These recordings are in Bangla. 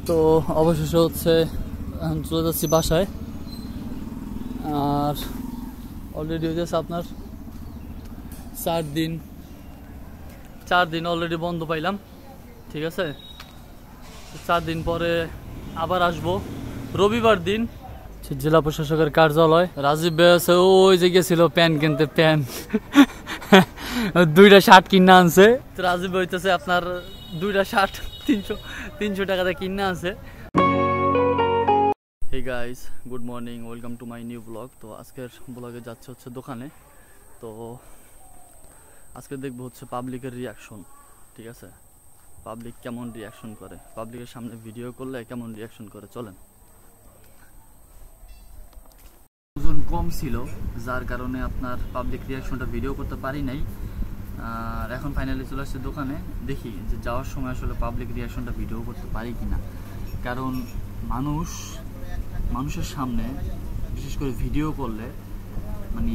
তো অবশেষে হচ্ছে চলে যাচ্ছি বাসায়। আর অলরেডি হয়ে যাচ্ছে আপনার 4 দিন অলরেডি বন্ধ পাইলাম, ঠিক আছে। 4 দিন পরে আবার আসবো রবিবার দিন। জেলা প্রশাসকের কার্যালয় রাজীব ভাই আছে, ওই যে গেছিল প্যান্ট কিনতে, প্যান্ট 2টা শার্ট কিনে আনছে। রাজীব ভাই হইতেছে আপনার 2টা শার্ট 300 টাকাতে কিনে আনছে। Hey guys, good morning, welcome to my new blog. তো আজকের ব্লগে যাচ্ছে হচ্ছে দোকানে। তো আজকে দেখবো হচ্ছে পাবলিকের রিয়াকশন, ঠিক আছে। পাবলিক কেমন রিয়াকশন করে, পাবলিকের সামনে ভিডিও করলে কেমন রিয়াকশন করে, চলেন। ওজন কম ছিল, যার কারণে আপনার পাবলিক রিয়াকশনটা ভিডিও করতে পারি নাই। আর এখন ফাইনালি চলে আসছে দোকানে, দেখি যে যাওয়ার সময় আসলে পাবলিক রিয়াকশনটা ভিডিও করতে পারি কিনা। কারণ মানুষের সামনে বিশেষ করে ভিডিও করলে মানে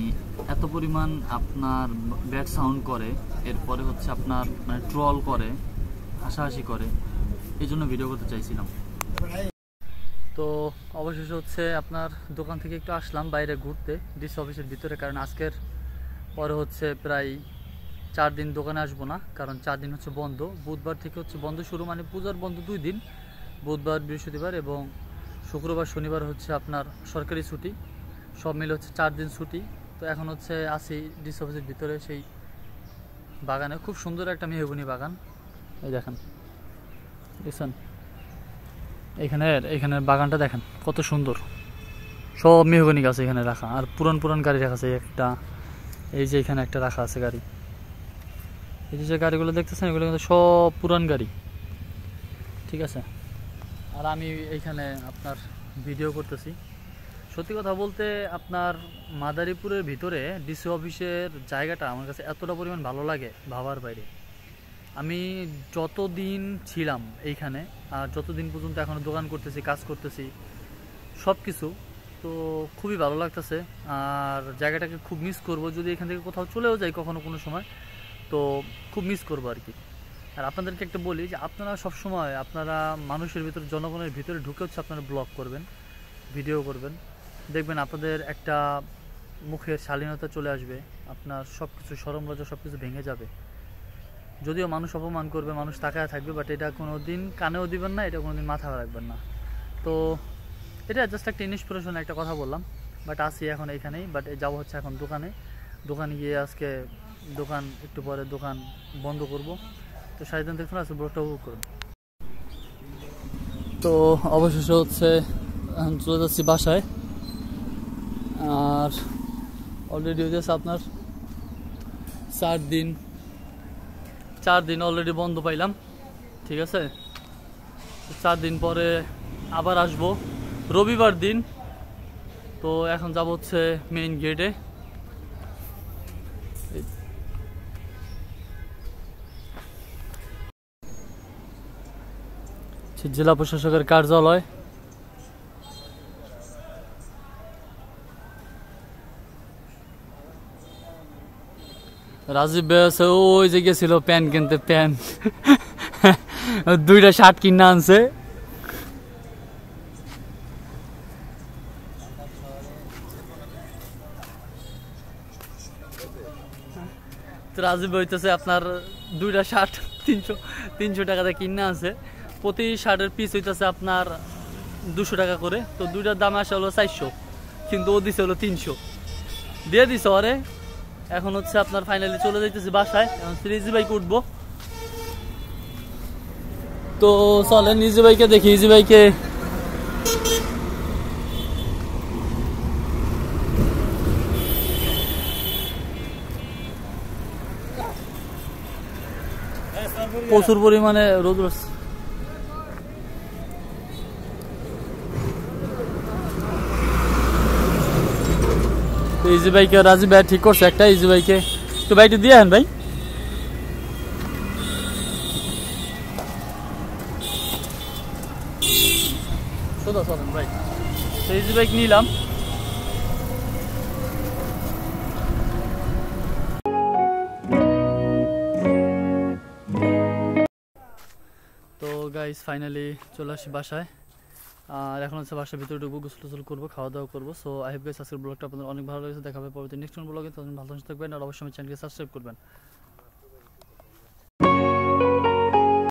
এত পরিমাণ আপনার ব্যাড সাউন্ড করে, এরপরে হচ্ছে আপনার মানে ট্রল করে, হাসাহাসি করে, এই জন্য ভিডিও করতে চাইছিলাম। তো অবশেষে হচ্ছে আপনার দোকান থেকে একটু আসলাম বাইরে ঘুরতে ডিসি অফিসের ভিতরে, কারণ আজকের পরে হচ্ছে প্রায় 4 দিন দোকানে আসবো না, কারণ 4 দিন হচ্ছে বন্ধ। বুধবার থেকে হচ্ছে বন্ধ শুরু, মানে পূজার বন্ধ 2 দিন, বুধবার বৃহস্পতিবার এবং শুক্রবার শনিবার হচ্ছে আপনার সরকারি ছুটি, সব মিলে হচ্ছে 4 দিন ছুটি। তো এখন হচ্ছে আসি ডিসি অফিসের ভিতরে সেই বাগানে, খুব সুন্দর একটা মেহগনি বাগান, এই দেখেন, দেখছেন এইখানের বাগানটা দেখেন কত সুন্দর, সব মেহগনি গাছ এখানে রাখা, আর পুরান গাড়ি রাখা আছে একটা, এই যে এখানে একটা রাখা আছে গাড়ি, এই যে গাড়িগুলো দেখতেছেন এগুলো কিন্তু সব পুরান গাড়ি, ঠিক আছে। আর আমি এইখানে আপনার ভিডিও করতেছি। সত্যি কথা বলতে আপনার মাদারীপুরের ভিতরে ডিসি অফিসের জায়গাটা আমার কাছে এতটা পরিমাণ ভালো লাগে ভাবার বাইরে। আমি যতদিন ছিলাম এইখানে আর যতদিন পর্যন্ত এখনো দোকান করতেছি, কাজ করতেছি, সব কিছু তো খুবই ভালো লাগতেছে। আর জায়গাটাকে খুব মিস করব, যদি এখান থেকে কোথাও চলেও যাই কখনো কোনো সময়, তো খুব মিস করবো আর কি। আর আপনাদেরকে একটা বলি যে আপনারা সবসময় আপনারা মানুষের ভিতরে, জনগণের ভিতরে ঢুকে হচ্ছে আপনারা ব্লগ করবেন, ভিডিও করবেন, দেখবেন আপনাদের একটা মুখের শালীনতা চলে আসবে, আপনার সব কিছু শরম লজ্জা সব কিছু ভেঙে যাবে। যদিও মানুষ অপমান করবে, মানুষ তাকায় থাকবে, বাট এটা কোনো দিন কানেও দিবেন না, এটা কোনো দিন মাথা রাখবেন না। তো এটা জাস্ট একটা ইন্সপিরেশন, একটা কথা বললাম। বাট আসি এখন এইখানেই, বাট যাবো হচ্ছে এখন দোকানে গিয়ে আজকে দোকান একটু পরে দোকান বন্ধ করব। তো সারাদিন দেখুন, আজকে ব্লগটা উপভোগ করুন। তো অবশেষে হচ্ছে চলে যাচ্ছি বাসায়। আর অলরেডি হয়ে যাচ্ছে আপনার 4 দিন অলরেডি বন্ধ পাইলাম, ঠিক আছে। 4 দিন পরে আবার আসবো রবিবার দিন। তো এখন যাব হচ্ছে মেইন গেটে। জেলা প্রশাসকের কার্যালয়, রাজীব ভাই আছে, ওই যে গেছিল প্যান্ট কিনতে, প্যান্ট 2টা শার্ট কিনে আনছে। রাজীব ভাই হইতেছে আপনার 2টা শার্ট 300 টাকাতে কিনে আনছে। প্রতি শার্টের পিস হইতেছে আপনার 200 টাকা করে। তো 2টার দাম আসে হলো 400, কিন্তু ও দিছে হলো 300 দিয়ে দিছে ওরে। এখন হচ্ছে আপনার ফাইনালি চলে যাইতেছি বাসায়, এখন ইজি বাইকে উঠবো। তো চলেন ইজি বাইকে দেখি, ইজি বাইকে প্রচুর পরিমাণে রোদ রয়েছে। ইজি বাইকে রাজীব ভাই ঠিক করছে একটা ইজি বাইকে, তো বাইকটা দিয়ে আন ভাই। চলেন ভাই, তো ইজি বাইক নিলাম। তো গাইস ফাইনালি চলে আসি বাসায়। আর এখন হচ্ছে বাসার ভিতরে ঢুকবো, গোসল টোসল করবো, খাওয়া দাওয়া করবো। সো আই হোপ গাইস আজকের ব্লগটা আপনাদের অনেক ভালো লেগেছে। দেখা হবে পরবর্তী নেক্সট কোন ব্লগে। তখন ভালো থাকবেন আর অবশ্যই আমার চ্যানেলকে সাবস্ক্রাইব করবেন।